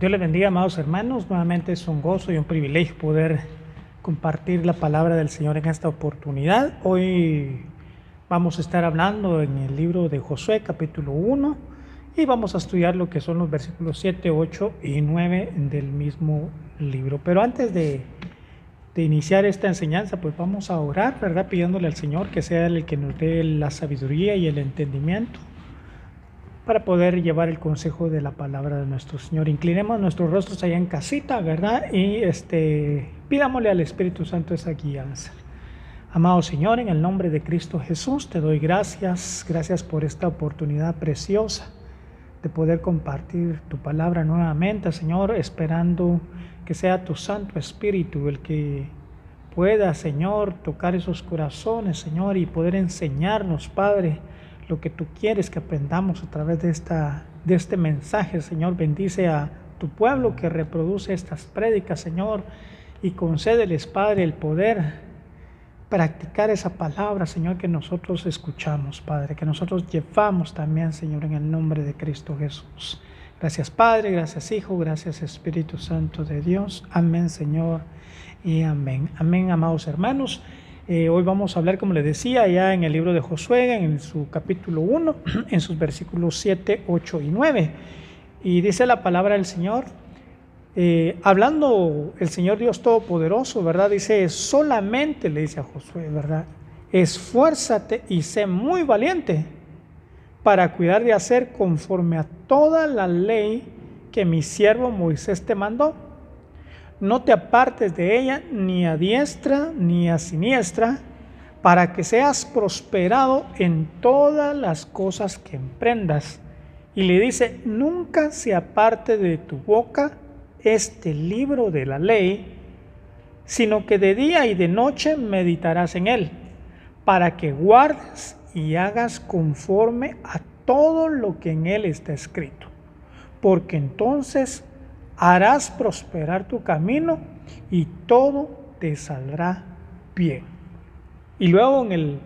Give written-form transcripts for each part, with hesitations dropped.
Dios les bendiga, amados hermanos. Nuevamente es un gozo y un privilegio poder compartir la palabra del Señor en esta oportunidad. Hoy vamos a estar hablando en el libro de Josué, capítulo 1, y vamos a estudiar lo que son los versículos 7, 8 y 9 del mismo libro. Pero antes de iniciar esta enseñanza, pues vamos a orar, ¿verdad? Pidiéndole al Señor que sea el que nos dé la sabiduría y el entendimiento para poder llevar el consejo de la palabra de nuestro Señor. Inclinemos nuestros rostros allá en casita, ¿verdad? Y pidámosle al Espíritu Santo esa guianza. Amado Señor, en el nombre de Cristo Jesús, te doy gracias por esta oportunidad preciosa de poder compartir tu palabra nuevamente, Señor, esperando que sea tu Santo Espíritu el que pueda, Señor, tocar esos corazones, Señor, y poder enseñarnos, Padre, lo que tú quieres que aprendamos a través de este mensaje. Señor, bendice a tu pueblo que reproduce estas prédicas, Señor, y concédeles, Padre, el poder practicar esa palabra, Señor, que nosotros escuchamos, Padre, que nosotros llevamos también, Señor, en el nombre de Cristo Jesús. Gracias, Padre, gracias, Hijo, gracias, Espíritu Santo de Dios. Amén, Señor, y amén. Amén, amados hermanos. Hoy vamos a hablar, como les decía, ya en el libro de Josué, en su capítulo 1, en sus versículos 7, 8 y 9. Y dice la palabra del Señor, hablando el Señor Dios Todopoderoso, ¿verdad? Dice, solamente le dice a Josué, ¿verdad? Esfuérzate y sé muy valiente para cuidar de hacer conforme a toda la ley que mi siervo Moisés te mandó. No te apartes de ella ni a diestra ni a siniestra, para que seas prosperado en todas las cosas que emprendas. Y le dice, nunca se aparte de tu boca este libro de la ley, sino que de día y de noche meditarás en él, para que guardes y hagas conforme a todo lo que en él está escrito. Porque entonces harás prosperar tu camino y todo te saldrá bien. Y luego en el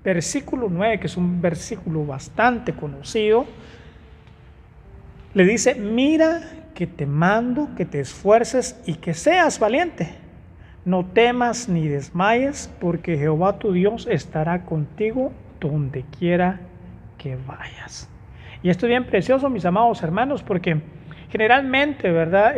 versículo 9, que es un versículo bastante conocido, le dice, mira que te mando que te esfuerces y que seas valiente. No temas ni desmayes, porque Jehová tu Dios estará contigo donde quiera que vayas. Y esto es bien precioso, mis amados hermanos, porque generalmente, ¿verdad?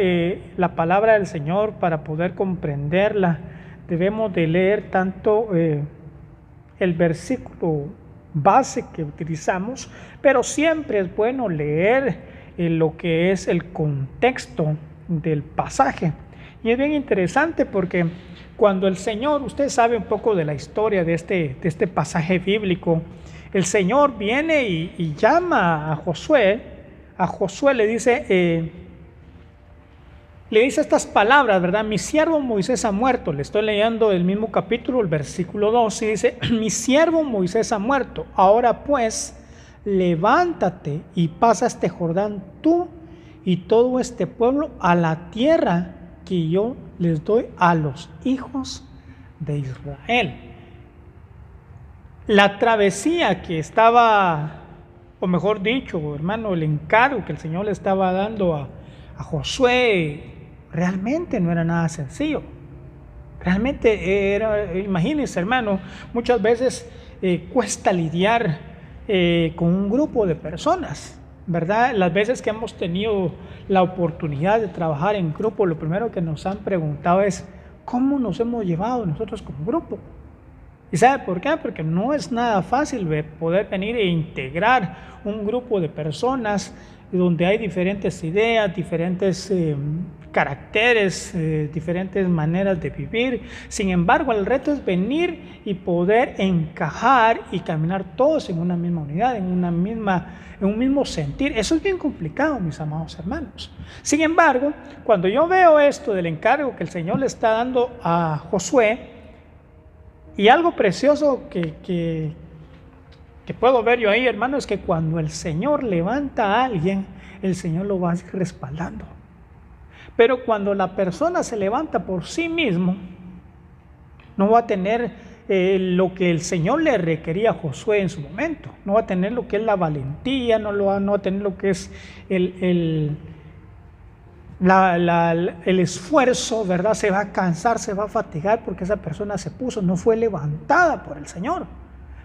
La palabra del Señor, para poder comprenderla, debemos de leer tanto el versículo base que utilizamos, pero siempre es bueno leer lo que es el contexto del pasaje. Y es bien interesante porque cuando el Señor, usted sabe un poco de la historia de este pasaje bíblico, el Señor viene y llama a Josué. A Josué le dice estas palabras, ¿verdad? Mi siervo Moisés ha muerto. Le estoy leyendo el mismo capítulo, el versículo 2, y dice, mi siervo Moisés ha muerto. Ahora pues, levántate y pasa este Jordán tú y todo este pueblo a la tierra que yo les doy a los hijos de Israel. La travesía que estaba, o mejor dicho, hermano, el encargo que el Señor le estaba dando a Josué, realmente no era nada sencillo. Realmente era, imagínense, hermano, muchas veces cuesta lidiar con un grupo de personas, ¿verdad? Las veces que hemos tenido la oportunidad de trabajar en grupo, lo primero que nos han preguntado es, ¿cómo nos hemos llevado nosotros como grupo? ¿Y sabe por qué? Porque no es nada fácil poder venir e integrar un grupo de personas donde hay diferentes ideas, diferentes caracteres, diferentes maneras de vivir. Sin embargo, el reto es venir y poder encajar y caminar todos en una misma unidad, en un mismo sentir. Eso es bien complicado, mis amados hermanos. Sin embargo, cuando yo veo esto del encargo que el Señor le está dando a Josué, y algo precioso que puedo ver yo ahí, hermano, es que cuando el Señor levanta a alguien, el Señor lo va a ir respaldando. Pero cuando la persona se levanta por sí mismo, no va a tener lo que el Señor le requería a Josué en su momento. No va a tener lo que es la valentía, no va a tener lo que es el esfuerzo, ¿verdad? Se va a cansar, se va a fatigar porque esa persona no fue levantada por el Señor.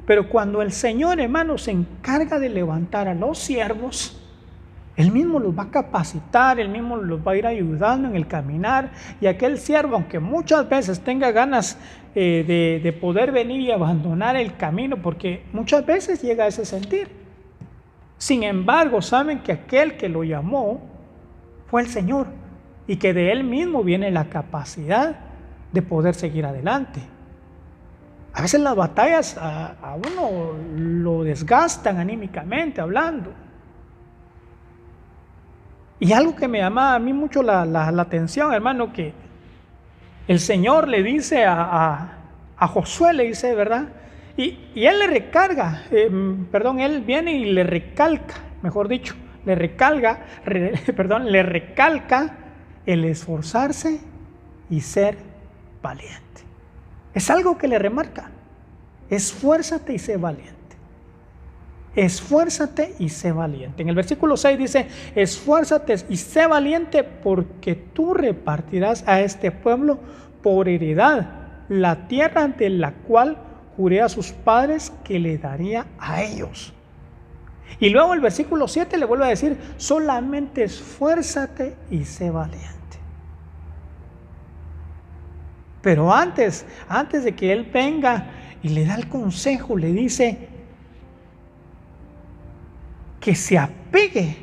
Pero cuando el Señor, hermano, se encarga de levantar a los siervos, Él mismo los va a capacitar, Él mismo los va a ir ayudando en el caminar. Y aquel siervo, aunque muchas veces tenga ganas de poder venir y abandonar el camino, porque muchas veces llega a ese sentir. Sin embargo, saben que aquel que lo llamó fue el Señor y que de Él mismo viene la capacidad de poder seguir adelante. A veces las batallas a uno lo desgastan anímicamente hablando. Y algo que me llama a mí mucho la atención, hermano, que el Señor le dice a Josué, le dice, ¿verdad? Y él le recarga, él viene y le recalca, mejor dicho, le recalca el esforzarse y ser valiente. Es algo que le remarca. Esfuérzate y sé valiente. Esfuérzate y sé valiente. En el versículo 6 dice, esfuérzate y sé valiente porque tú repartirás a este pueblo por heredad la tierra de la cual juré a sus padres que le daría a ellos. Y luego el versículo 7 le vuelve a decir, solamente esfuérzate y sé valiente. Pero antes de que él venga y le da el consejo, le dice que se apegue,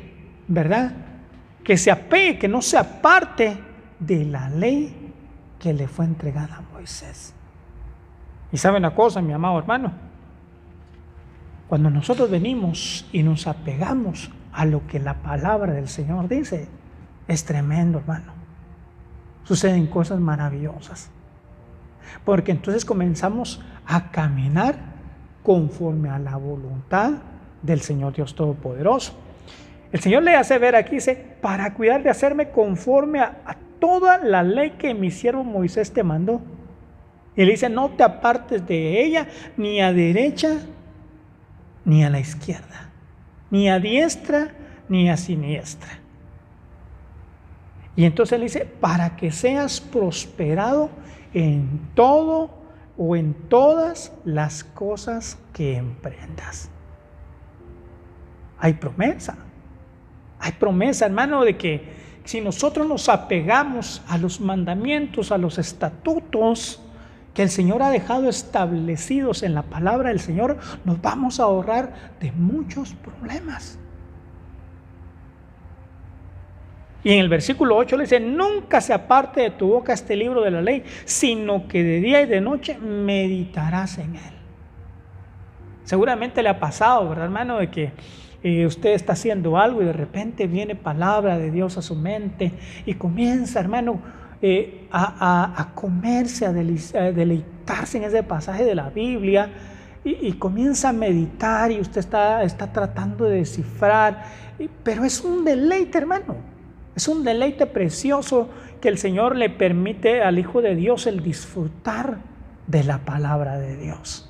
¿verdad? Que se apegue, que no se aparte de la ley que le fue entregada a Moisés. Y sabe una cosa, mi amado hermano, cuando nosotros venimos y nos apegamos a lo que la palabra del Señor dice, es tremendo, hermano. Suceden cosas maravillosas. Porque entonces comenzamos a caminar conforme a la voluntad del Señor Dios Todopoderoso. El Señor le hace ver aquí, dice, para cuidar de hacerme conforme a toda la ley que mi siervo Moisés te mandó. Y le dice, no te apartes de ella, ni a derecha, ni a la izquierda, ni a diestra, ni a siniestra. Y entonces le dice, para que seas prosperado en todo o en todas las cosas que emprendas. Hay promesa, hermano, de que si nosotros nos apegamos a los mandamientos, a los estatutos que el Señor ha dejado establecidos en la palabra del Señor, nos vamos a ahorrar de muchos problemas. Y en el versículo 8 le dice, nunca se aparte de tu boca este libro de la ley, sino que de día y de noche meditarás en él. Seguramente le ha pasado, ¿verdad, hermano? De que usted está haciendo algo y de repente viene palabra de Dios a su mente y comienza, hermano, a comerse, a deleitarse en ese pasaje de la Biblia y comienza a meditar y usted está tratando de descifrar, pero es un deleite, hermano. Es un deleite precioso que el Señor le permite al Hijo de Dios el disfrutar de la palabra de Dios.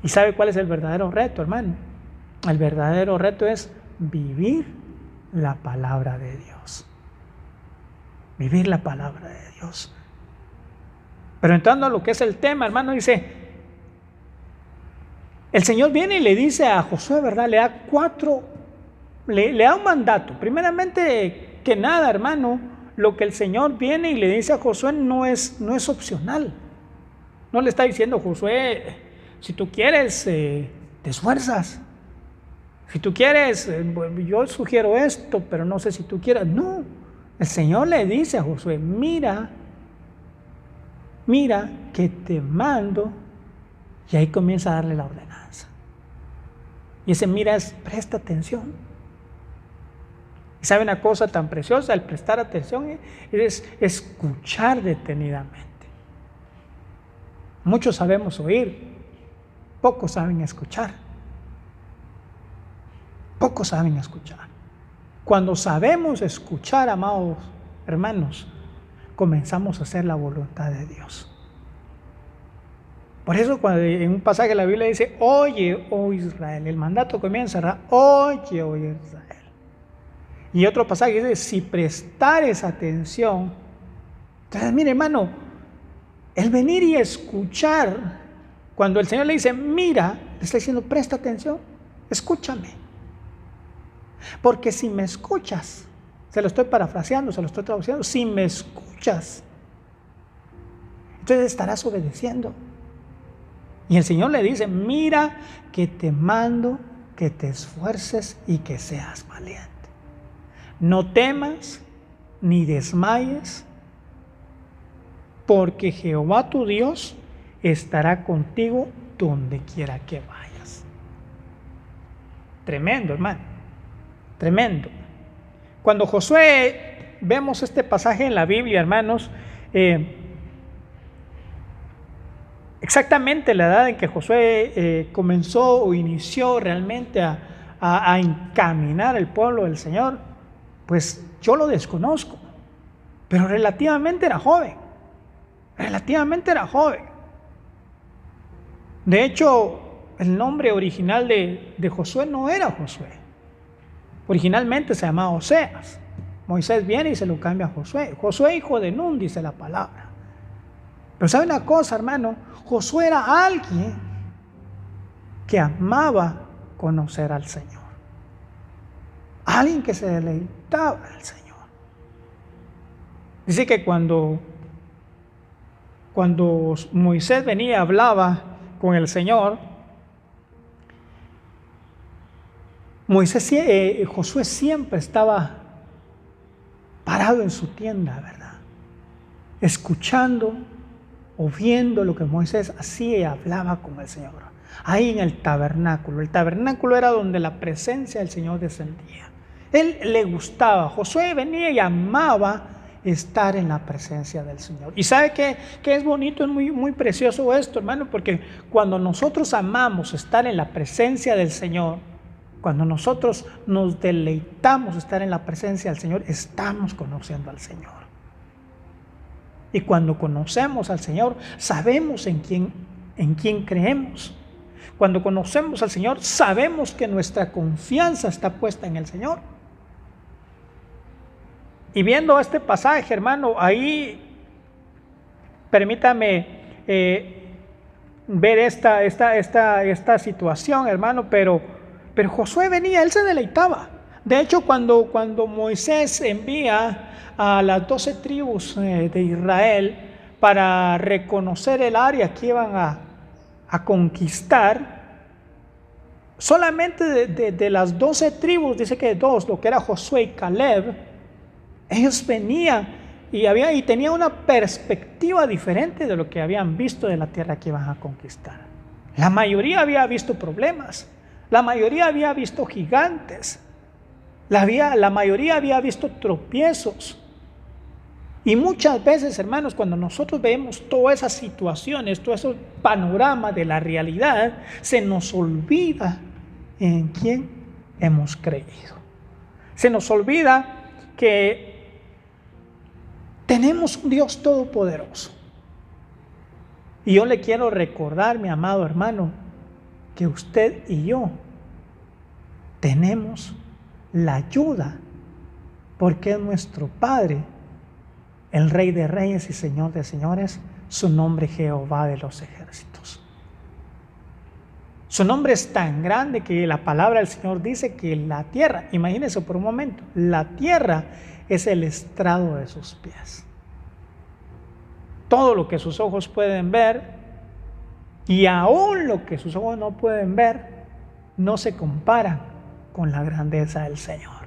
¿Y sabe cuál es el verdadero reto, hermano? El verdadero reto es vivir la palabra de Dios. Vivir la palabra de Dios. Pero entrando a lo que es el tema, hermano, dice, el Señor viene y le dice a Josué, ¿verdad? Le da un mandato. Primeramente que nada, hermano, lo que el Señor viene y le dice a Josué no es opcional. No le está diciendo, Josué, si tú quieres, te esfuerzas. Si tú quieres, yo sugiero esto, pero no sé si tú quieras. No, el Señor le dice a Josué, mira que te mando, y ahí comienza a darle la ordenanza. Y ese mira es, presta atención. Y sabe una cosa tan preciosa, el prestar atención es escuchar detenidamente. Muchos sabemos oír, pocos saben escuchar. Pocos saben escuchar. Cuando sabemos escuchar, amados hermanos, comenzamos a hacer la voluntad de Dios. Por eso cuando en un pasaje de la Biblia dice, oye, oh Israel, el mandato comienza, ¿verdad? Oye, oh Israel. Y otro pasaje dice, si prestares atención. Entonces, mire, hermano, el venir y escuchar, cuando el Señor le dice, mira, le está diciendo, presta atención, escúchame. Porque si me escuchas, se lo estoy parafraseando, se lo estoy traduciendo, si me escuchas, entonces estarás obedeciendo. Y el Señor le dice, mira que te mando que te esfuerces y que seas valiente. No temas ni desmayes, porque Jehová tu Dios estará contigo donde quiera que vayas. Tremendo, hermano, tremendo. Cuando Josué, vemos este pasaje en la Biblia, hermanos, exactamente la edad en que Josué comenzó o inició realmente a encaminar el pueblo del Señor, pues yo lo desconozco, pero relativamente era joven. De hecho, el nombre original de Josué no era Josué. Originalmente se llamaba Oseas. Moisés viene y se lo cambia a Josué. Josué, hijo de Nun, dice la palabra. Pero ¿sabe una cosa, hermano? Josué era alguien que amaba conocer al Señor. Alguien que se deleitaba en el Señor. Dice que cuando Moisés venía y hablaba con el Señor, Josué siempre estaba parado en su tienda, ¿verdad? Escuchando o viendo lo que Moisés hacía y hablaba con el Señor. Ahí en el tabernáculo. El tabernáculo era donde la presencia del Señor descendía. Él le gustaba. Josué venía y amaba estar en la presencia del Señor. Y sabe que es bonito, es muy, muy precioso esto, hermano, porque cuando nosotros amamos estar en la presencia del Señor, cuando nosotros nos deleitamos estar en la presencia del Señor, estamos conociendo al Señor. Y cuando conocemos al Señor, sabemos en quién creemos. Cuando conocemos al Señor, sabemos que nuestra confianza está puesta en el Señor. Y viendo este pasaje, hermano, ahí permítame ver esta situación, hermano, pero Josué venía, él se deleitaba. De hecho, cuando Moisés envía a las 12 tribus de Israel para reconocer el área que iban a conquistar, solamente de las 12 tribus, dice que dos, lo que era Josué y Caleb, ellos venían y tenían una perspectiva diferente de lo que habían visto de la tierra que iban a conquistar. La mayoría había visto problemas, la mayoría había visto gigantes, la mayoría había visto tropiezos. Y muchas veces, hermanos, cuando nosotros vemos todas esas situaciones, todo ese panorama de la realidad, se nos olvida en quién hemos creído. Se nos olvida que tenemos un Dios todopoderoso. Y yo le quiero recordar, mi amado hermano, que usted y yo tenemos la ayuda, porque es nuestro Padre, el Rey de Reyes y Señor de Señores, su nombre Jehová de los ejércitos. Su nombre es tan grande que la palabra del Señor dice que la tierra, imagínense por un momento, la tierra es el estrado de sus pies. Todo lo que sus ojos pueden ver y aún lo que sus ojos no pueden ver no se compara con la grandeza del Señor.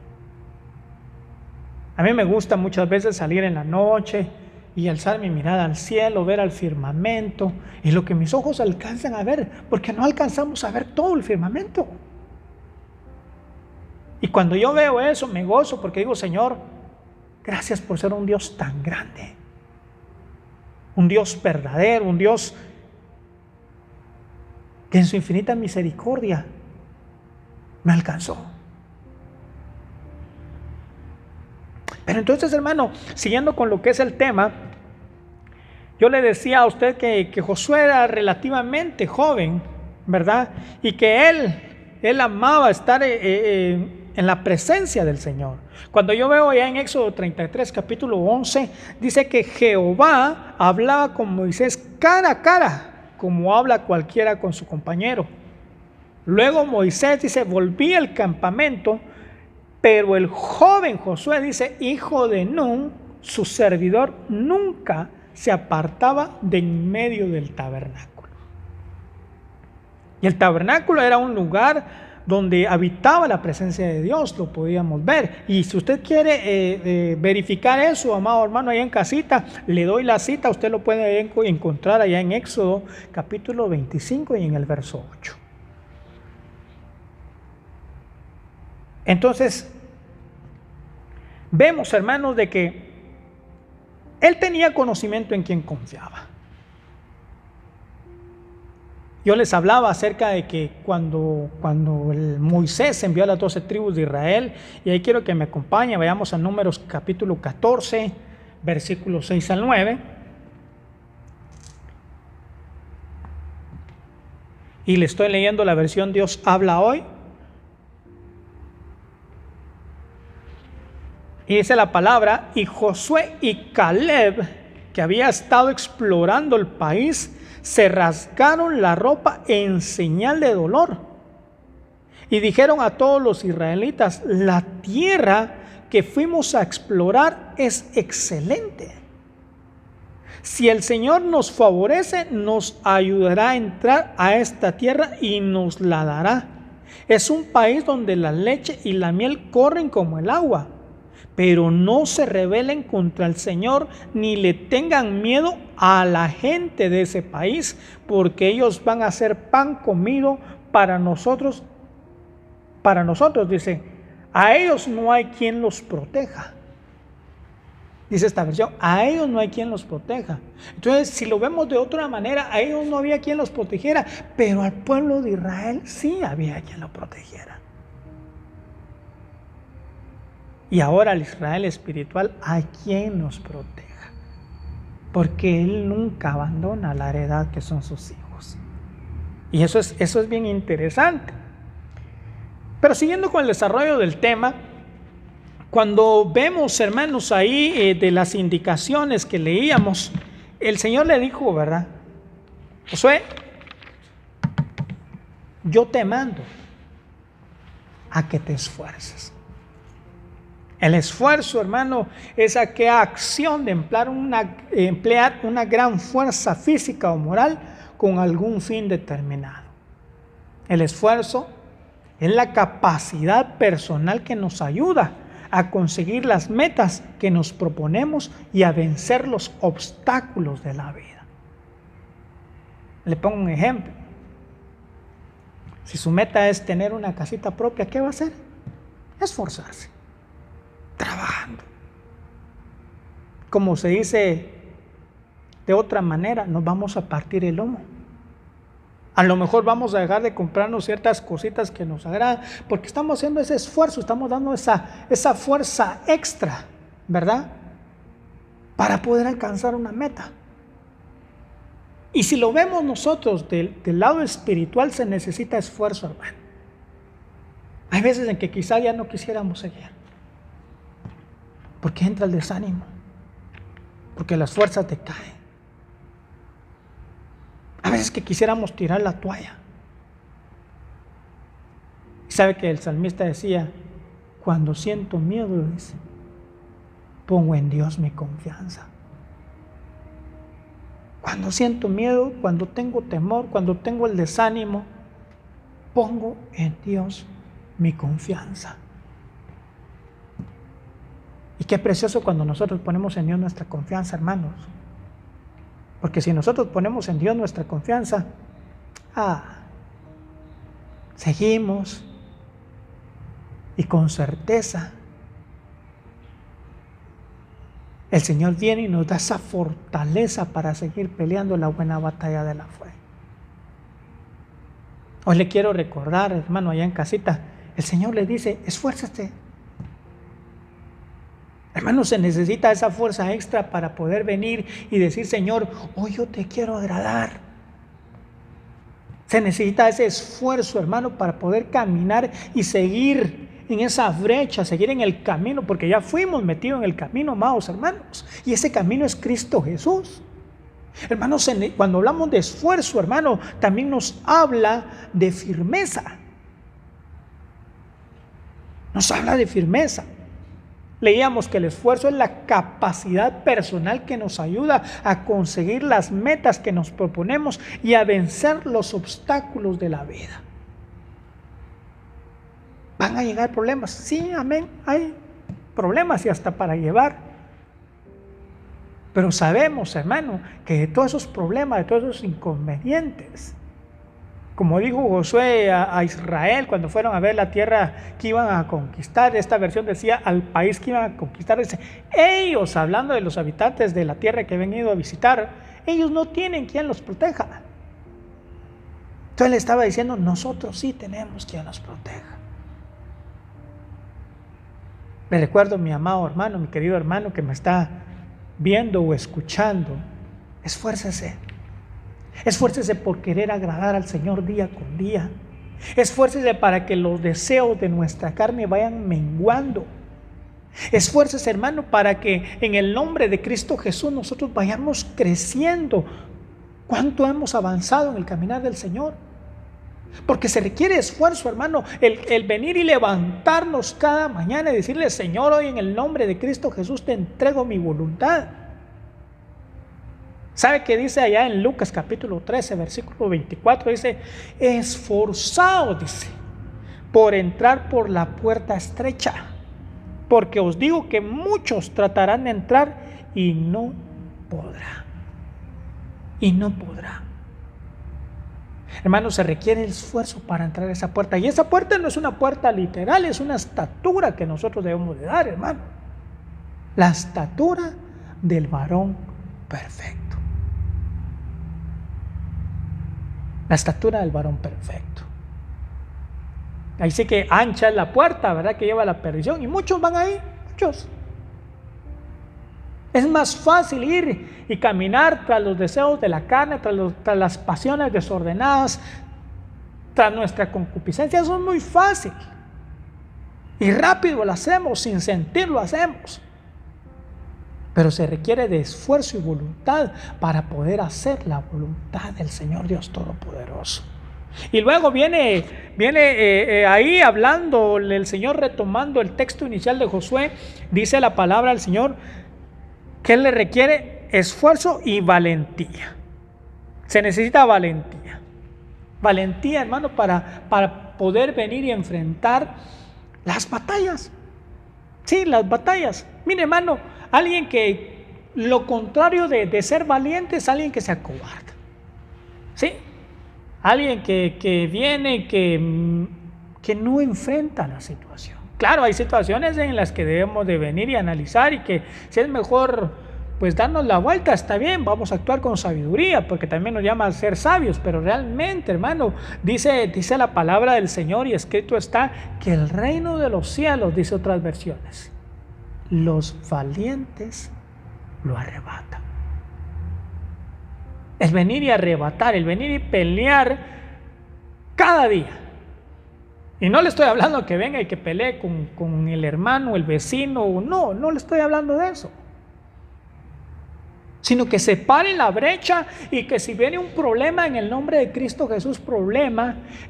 A mí me gusta muchas veces salir en la noche y alzar mi mirada al cielo, ver al firmamento y lo que mis ojos alcanzan a ver, porque no alcanzamos a ver todo el firmamento. Y cuando yo veo eso me gozo porque digo, Señor, gracias por ser un Dios tan grande, un Dios verdadero, un Dios que en su infinita misericordia me alcanzó. Pero entonces, hermano, siguiendo con lo que es el tema, yo le decía a usted que Josué era relativamente joven, ¿verdad? Y que él amaba estar en en la presencia del Señor. Cuando yo veo allá en Éxodo 33, capítulo 11, dice que Jehová hablaba con Moisés cara a cara, como habla cualquiera con su compañero. Luego Moisés dice, volví al campamento, pero el joven Josué dice, hijo de Nun, su servidor, nunca se apartaba de en medio del tabernáculo. Y el tabernáculo era un lugar donde habitaba la presencia de Dios, lo podíamos ver. Y si usted quiere verificar eso, amado hermano, allá en casita, le doy la cita, usted lo puede encontrar allá en Éxodo capítulo 25 y en el verso 8. Entonces, vemos, hermanos, de que él tenía conocimiento en quien confiaba. Yo les hablaba acerca de que cuando Moisés envió a las 12 tribus de Israel, y ahí quiero que me acompañe, vayamos a Números capítulo 14, versículos 6 al 9. Y le estoy leyendo la versión Dios habla hoy. Y dice la palabra, y Josué y Caleb, que había estado explorando el país, se rasgaron la ropa en señal de dolor. Y dijeron a todos los israelitas, la tierra que fuimos a explorar es excelente. Si el Señor nos favorece, nos ayudará a entrar a esta tierra y nos la dará. Es un país donde la leche y la miel corren como el agua. Pero no se rebelen contra el Señor ni le tengan miedo a la gente de ese país, porque ellos van a ser pan comido para nosotros. Para nosotros, dice, a ellos no hay quien los proteja. Dice esta versión, a ellos no hay quien los proteja. Entonces, si lo vemos de otra manera, a ellos no había quien los protegiera, pero al pueblo de Israel sí había quien lo protegiera. Y ahora el Israel espiritual, hay quien nos proteja, porque Él nunca abandona la heredad que son sus hijos. Y eso es bien interesante. Pero siguiendo con el desarrollo del tema, cuando vemos, hermanos, ahí de las indicaciones que leíamos, el Señor le dijo, ¿verdad? Josué, yo te mando a que te esfuerces. El esfuerzo, hermano, es aquella acción de emplear una gran fuerza física o moral con algún fin determinado. El esfuerzo es la capacidad personal que nos ayuda a conseguir las metas que nos proponemos y a vencer los obstáculos de la vida. Le pongo un ejemplo. Si su meta es tener una casita propia, ¿qué va a hacer? Esforzarse. Trabajando. Como se dice de otra manera, nos vamos a partir el lomo. A lo mejor vamos a dejar de comprarnos ciertas cositas que nos agradan, porque estamos haciendo ese esfuerzo, estamos dando esa fuerza extra, ¿verdad? Para poder alcanzar una meta. Y si lo vemos nosotros del lado espiritual, se necesita esfuerzo, hermano. Hay veces en que quizá ya no quisiéramos seguir, porque entra el desánimo, porque las fuerzas decaen. A veces que quisiéramos tirar la toalla. Y sabe que el salmista decía, cuando siento miedo, dice, pongo en Dios mi confianza. Cuando siento miedo, cuando tengo temor, cuando tengo el desánimo, pongo en Dios mi confianza. Y qué precioso cuando nosotros ponemos en Dios nuestra confianza, hermanos. Porque si nosotros ponemos en Dios nuestra confianza, seguimos y con certeza el Señor viene y nos da esa fortaleza para seguir peleando la buena batalla de la fe. Hoy le quiero recordar, hermano, allá en casita, el Señor le dice, esfuérzate. Hermano, se necesita esa fuerza extra para poder venir y decir, Señor, hoy yo te quiero agradar. Se necesita ese esfuerzo, hermano, para poder caminar y seguir en esa brecha, seguir en el camino, porque ya fuimos metidos en el camino, amados hermanos, y ese camino es Cristo Jesús. Hermanos, cuando hablamos de esfuerzo, hermano, también nos habla de firmeza. Nos habla de firmeza. Leíamos que el esfuerzo es la capacidad personal que nos ayuda a conseguir las metas que nos proponemos y a vencer los obstáculos de la vida. ¿Van a llegar problemas? Sí, amén. Hay problemas y hasta para llevar. Pero sabemos, hermano, que de todos esos problemas, de todos esos inconvenientes, como dijo Josué a Israel cuando fueron a ver la tierra que iban a conquistar, esta versión decía al país que iban a conquistar, dice, ellos, hablando de los habitantes de la tierra que habían ido a visitar, ellos no tienen quien los proteja. Entonces le estaba diciendo, nosotros sí tenemos quien nos proteja. Le recuerdo, mi amado hermano, mi querido hermano que me está viendo o escuchando, esfuércese. Esfuércese por querer agradar al Señor día con día. Esfuércese para que los deseos de nuestra carne vayan menguando. Esfuércese, hermano, para que en el nombre de Cristo Jesús nosotros vayamos creciendo. ¿Cuánto hemos avanzado en el caminar del Señor? Porque se requiere esfuerzo, hermano, el venir y levantarnos cada mañana y decirle, Señor, hoy en el nombre de Cristo Jesús te entrego mi voluntad. ¿Sabe qué dice allá en Lucas capítulo 13, versículo 24? Dice, esforzaos, dice, por entrar por la puerta estrecha, porque os digo que muchos tratarán de entrar y no podrán. Y no podrán. Hermanos, se requiere el esfuerzo para entrar a esa puerta. Y esa puerta no es una puerta literal, es una estatura que nosotros debemos de dar, hermano. La estatura del varón perfecto. La estatura del varón perfecto. Ahí sí que ancha es la puerta, ¿verdad? Que lleva a la perdición. Y muchos van ahí, muchos. Es más fácil ir y caminar tras los deseos de la carne, tras las pasiones desordenadas, tras nuestra concupiscencia. Eso es muy fácil. Y rápido lo hacemos, sin sentir lo hacemos. Pero se requiere de esfuerzo y voluntad para poder hacer la voluntad del Señor Dios Todopoderoso. Y luego viene ahí hablando el Señor, retomando el texto inicial de Josué, dice la palabra del Señor que Él le requiere esfuerzo y valentía. Se necesita valentía. Valentía, hermano, para poder venir y enfrentar las batallas. Sí, las batallas. Mire, hermano, alguien que lo contrario de ser valiente es alguien que se acobarda. ¿Sí? Alguien que viene, que no enfrenta la situación. Claro, hay situaciones en las que debemos de venir y analizar y que si es mejor pues darnos la vuelta, está bien, vamos a actuar con sabiduría, porque también nos llama a ser sabios, pero realmente, hermano, dice la palabra del Señor y escrito está que el reino de los cielos, dice otras versiones, los valientes lo arrebatan. El venir y arrebatar, el venir y pelear cada día. Y no le estoy hablando que venga y que pelee con el hermano, el vecino, no le estoy hablando de eso. Sino que se pare la brecha y que si viene un problema en el nombre de Cristo Jesús,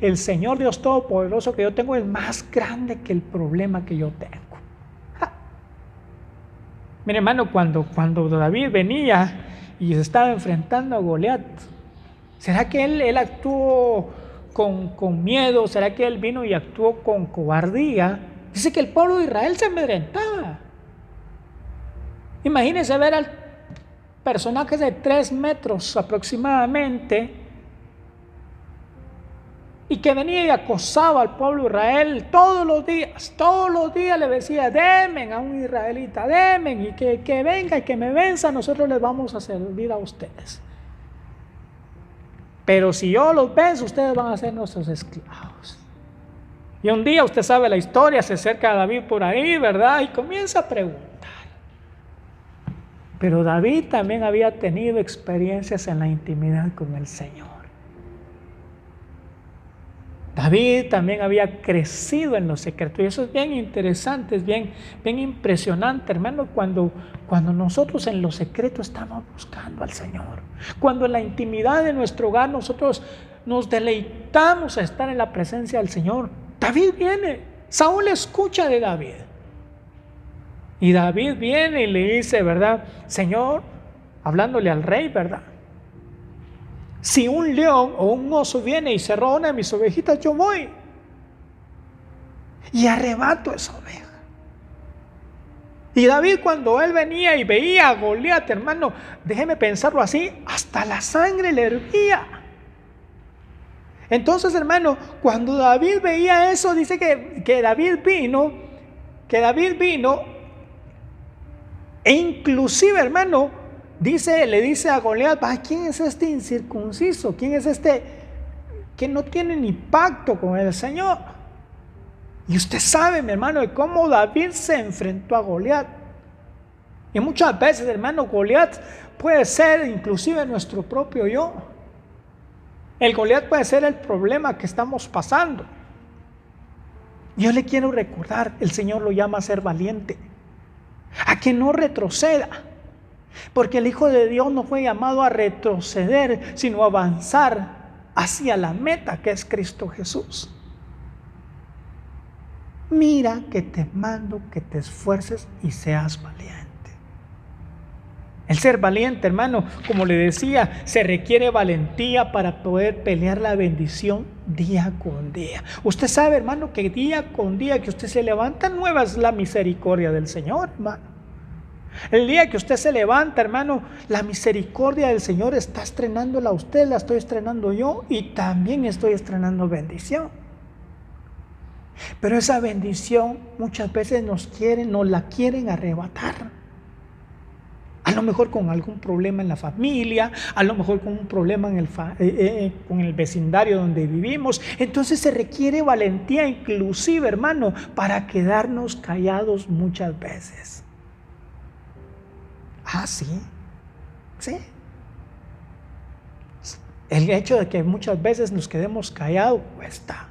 el Señor Dios Todopoderoso que yo tengo es más grande que el problema que yo tengo. Mire, hermano, cuando David venía y se estaba enfrentando a Goliat, ¿será que él actuó con miedo? ¿Será que él vino y actuó con cobardía? Dice que el pueblo de Israel se amedrentaba. Imagínense ver al personaje de 3 metros aproximadamente y que venía y acosaba al pueblo de Israel todos los días le decía, demen a un israelita, demen, y que venga y que me venza, nosotros les vamos a servir a ustedes. Pero si yo los venzo, ustedes van a ser nuestros esclavos. Y un día, usted sabe la historia, se acerca a David por ahí, ¿verdad? Y comienza a preguntar. Pero David también había tenido experiencias en la intimidad con el Señor. David también había crecido en los secretos. Y eso es bien interesante, es bien impresionante, hermano, cuando nosotros en los secretos estamos buscando al Señor. Cuando en la intimidad de nuestro hogar nosotros nos deleitamos a estar en la presencia del Señor. David viene, Saúl escucha de David. Y David viene y le dice, ¿verdad? Señor, hablándole al rey, ¿verdad? Si un león o un oso viene y se roba una de mis ovejitas, yo voy y arrebato esa oveja. Y David, cuando él venía y veía a Goliat, hermano, déjeme pensarlo así, hasta la sangre le hervía. Entonces, hermano, cuando David veía eso, dice que David vino, e inclusive, hermano, le dice a Goliat, ¿quién es este incircunciso? ¿Quién es este que no tiene ni pacto con el Señor? Y usted sabe, mi hermano, de cómo David se enfrentó a Goliat. Y muchas veces, hermano, Goliat puede ser inclusive nuestro propio yo. El Goliat puede ser el problema que estamos pasando. Yo le quiero recordar, el Señor lo llama a ser valiente, a que no retroceda. Porque el Hijo de Dios no fue llamado a retroceder, sino a avanzar hacia la meta que es Cristo Jesús. Mira que te mando que te esfuerces y seas valiente. El ser valiente, hermano, como le decía, se requiere valentía para poder pelear la bendición día con día. Usted sabe, hermano, que día con día que usted se levanta, nueva es la misericordia del Señor, hermano. El día que usted se levanta, hermano, la misericordia del Señor está estrenándola a usted, la estoy estrenando yo y también estoy estrenando bendición. Pero esa bendición muchas veces nos la quieren arrebatar. A lo mejor con algún problema en la familia, a lo mejor con un problema con el vecindario donde vivimos. Entonces se requiere valentía inclusive, hermano, para quedarnos callados muchas veces. Sí. El hecho de que muchas veces nos quedemos callados cuesta.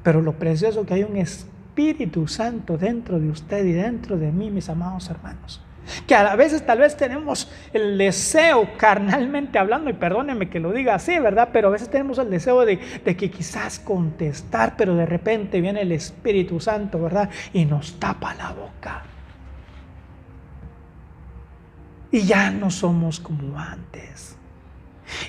Pero lo precioso es que hay un Espíritu Santo dentro de usted y dentro de mí, mis amados hermanos. Que a veces tal vez tenemos el deseo, carnalmente hablando, y perdónenme que lo diga así, ¿verdad? Pero a veces tenemos el deseo de que quizás contestar, pero de repente viene el Espíritu Santo, ¿verdad? Y nos tapa la boca. Y ya no somos como antes.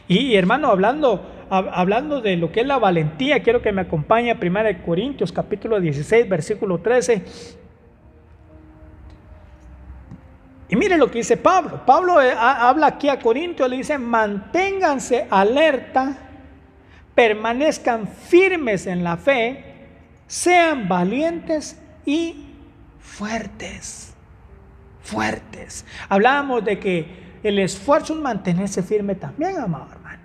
Y hermano, hablando de lo que es la valentía, quiero que me acompañe a 1 Corintios capítulo 16, versículo 13. Y mire lo que dice Pablo. Pablo habla aquí a Corintios, le dice: manténganse alerta, permanezcan firmes en la fe, sean valientes y fuertes. Hablábamos de que el esfuerzo es mantenerse firme también, amado hermano.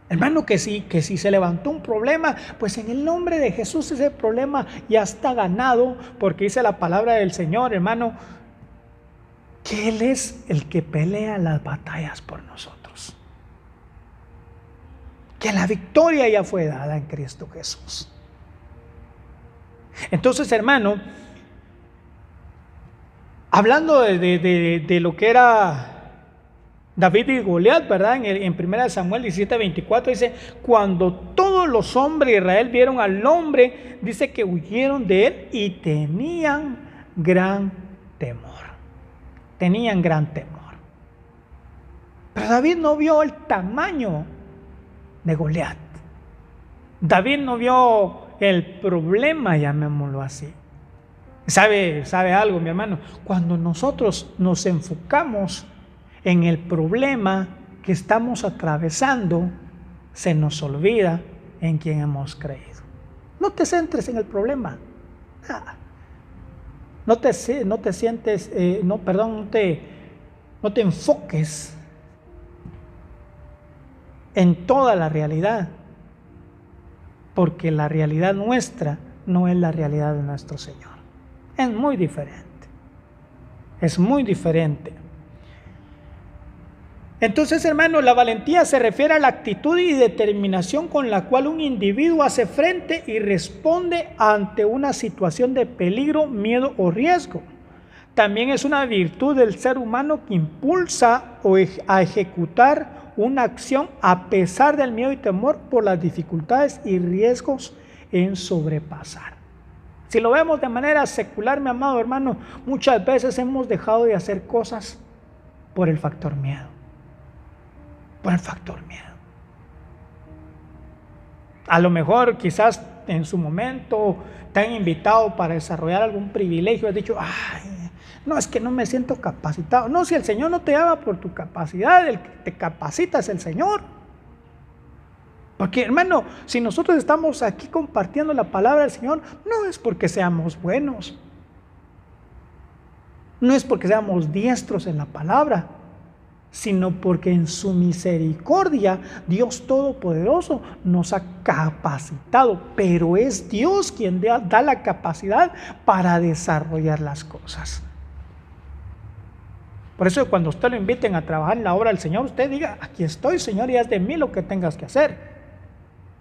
Hermano, que si se levantó un problema, pues en el nombre de Jesús ese problema ya está ganado, porque dice la palabra del Señor, hermano, que Él es el que pelea las batallas por nosotros. Que la victoria ya fue dada en Cristo Jesús. Entonces, hermano, hablando de lo que era David y Goliat, ¿verdad? En 1 Samuel 17:24 dice: cuando todos los hombres de Israel vieron al hombre, dice que huyeron de él y tenían gran temor. Pero David no vio el tamaño de Goliat. David no vio el problema, llamémoslo así. ¿Sabe algo, mi hermano? Cuando nosotros nos enfocamos en el problema que estamos atravesando, se nos olvida en quién hemos creído. No te centres en el problema. No te enfoques en toda la realidad, porque la realidad nuestra no es la realidad de nuestro Señor. Es muy diferente. Entonces, hermano, la valentía se refiere a la actitud y determinación con la cual un individuo hace frente y responde ante una situación de peligro, miedo o riesgo. También es una virtud del ser humano que impulsa a ejecutar una acción a pesar del miedo y temor por las dificultades y riesgos en sobrepasar. Si lo vemos de manera secular, mi amado hermano, muchas veces hemos dejado de hacer cosas por el factor miedo. Por el factor miedo. A lo mejor quizás en su momento te han invitado para desarrollar algún privilegio, has dicho, ay, no, es que no me siento capacitado. No, si el Señor no te llama por tu capacidad, el que te capacita es el Señor. Porque, hermano, si nosotros estamos aquí compartiendo la palabra del Señor, no es porque seamos buenos, no es porque seamos diestros en la palabra, sino porque en su misericordia Dios Todopoderoso nos ha capacitado, pero es Dios quien da la capacidad para desarrollar las cosas. Por eso cuando usted lo inviten a trabajar en la obra del Señor, usted diga, aquí estoy, Señor, y haz de mí lo que tengas que hacer.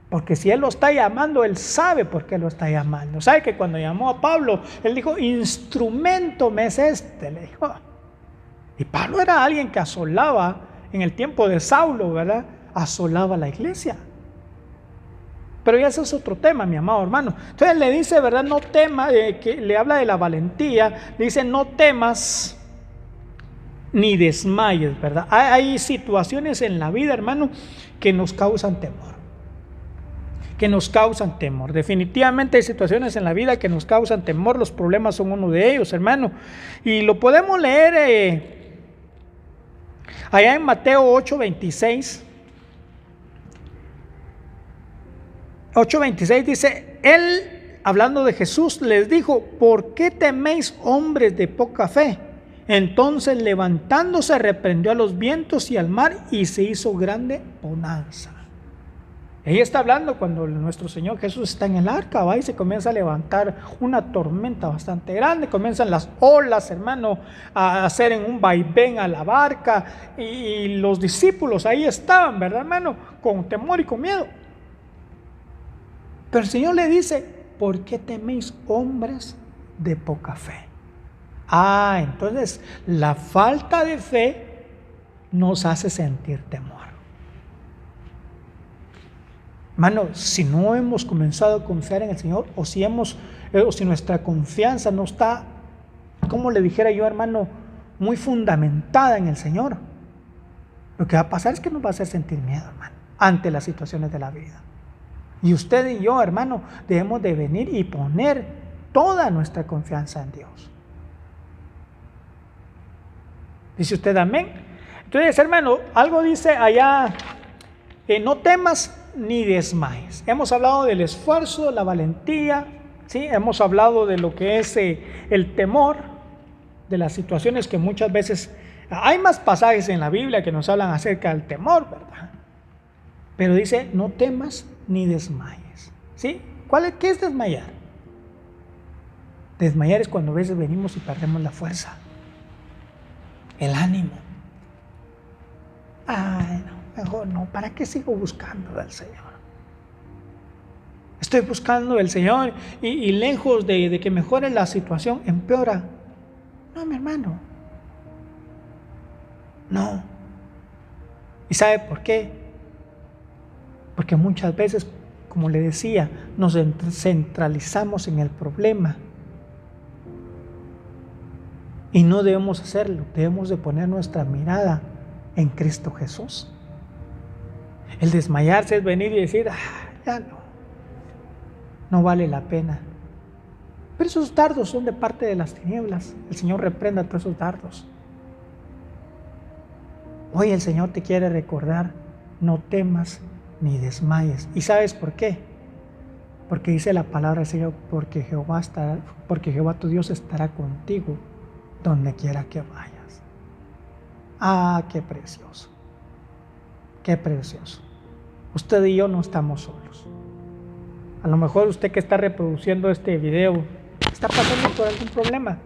Porque si Él lo está llamando, Él sabe por qué lo está llamando. ¿Sabe que cuando llamó a Pablo, Él dijo, instrumento me es este? Le dijo. Y Pablo era alguien que asolaba, en el tiempo de Saulo, ¿verdad? Asolaba la iglesia. Pero ya ese es otro tema, mi amado hermano. Entonces le dice, ¿verdad? No temas, que le habla de la valentía. Le dice, no temas ni desmayes, ¿verdad? Hay situaciones en la vida, hermano, que nos causan temor. Que nos causan temor. Definitivamente hay situaciones en la vida que nos causan temor. Los problemas son uno de ellos, hermano. Y lo podemos leer allá en Mateo 8:26. 8:26 dice, Él, hablando de Jesús, les dijo, ¿por qué teméis, hombres de poca fe? Entonces, levantándose, reprendió a los vientos y al mar, y se hizo grande bonanza. Ella está hablando cuando nuestro Señor Jesús está en el arca, va, y se comienza a levantar una tormenta bastante grande, comienzan las olas, hermano, a hacer en un vaivén a la barca, y los discípulos ahí estaban, ¿verdad, hermano? Con temor y con miedo. Pero el Señor le dice, ¿por qué teméis, hombres de poca fe? Entonces la falta de fe nos hace sentir temor. Hermano, si no hemos comenzado a confiar en el Señor, o si nuestra confianza no está, como le dijera yo, hermano, muy fundamentada en el Señor, lo que va a pasar es que nos va a hacer sentir miedo, hermano, ante las situaciones de la vida. Y usted y yo, hermano, debemos de venir y poner toda nuestra confianza en Dios. Dice usted amén. Entonces, hermano, algo dice allá, no temas ni desmayes. Hemos hablado del esfuerzo, la valentía, ¿sí? Hemos hablado de lo que es el temor, de las situaciones que muchas veces, hay más pasajes en la Biblia que nos hablan acerca del temor, ¿verdad? Pero dice, no temas ni desmayes, ¿sí? ¿Qué es desmayar? Desmayar es cuando a veces venimos y perdemos la fuerza, el ánimo. No, mejor no, ¿para qué sigo buscando del Señor? Estoy buscando del Señor y lejos de que mejore la situación, empeora. No, mi hermano. No. ¿Y sabe por qué? Porque muchas veces, como le decía, nos centralizamos en el problema. Y no debemos hacerlo, debemos de poner nuestra mirada en Cristo Jesús. El desmayarse es venir y decir, ya no vale la pena. Pero esos dardos son de parte de las tinieblas. El Señor reprenda todos esos dardos. Hoy el Señor te quiere recordar, no temas ni desmayes. ¿Y sabes por qué? Porque dice la palabra del Señor, porque Jehová tu Dios estará contigo donde quiera que vayas. Qué precioso. Qué precioso. Usted y yo no estamos solos. A lo mejor usted que está reproduciendo este video está pasando por algún problema.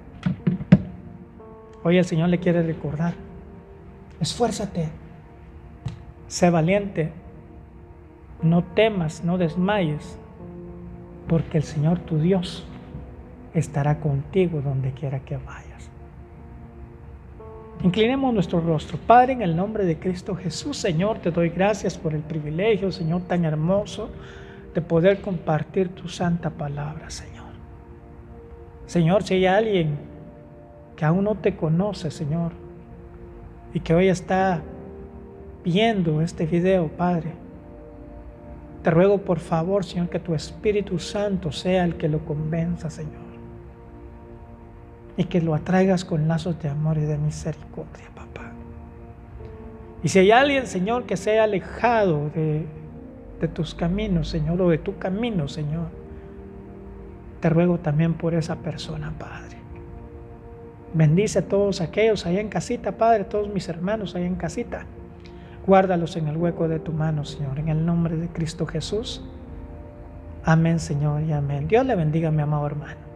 Hoy el Señor le quiere recordar, esfuérzate, Sé valiente, no temas, no desmayes, porque el Señor tu Dios estará contigo donde quiera que vayas. Inclinemos nuestro rostro. Padre, en el nombre de Cristo Jesús, Señor, te doy gracias por el privilegio, Señor, tan hermoso de poder compartir tu santa palabra, Señor. Señor, si hay alguien que aún no te conoce, Señor, y que hoy está viendo este video, Padre, te ruego por favor, Señor, que tu Espíritu Santo sea el que lo convenza, Señor, y que lo atraigas con lazos de amor y de misericordia, papá. Y si hay alguien, Señor, que sea alejado de tus caminos, Señor, o de tu camino, Señor, te ruego también por esa persona, Padre. Bendice a todos aquellos allá en casita, Padre, todos mis hermanos allá en casita. Guárdalos en el hueco de tu mano, Señor, en el nombre de Cristo Jesús. Amén, Señor, y amén. Dios le bendiga, mi amado hermano.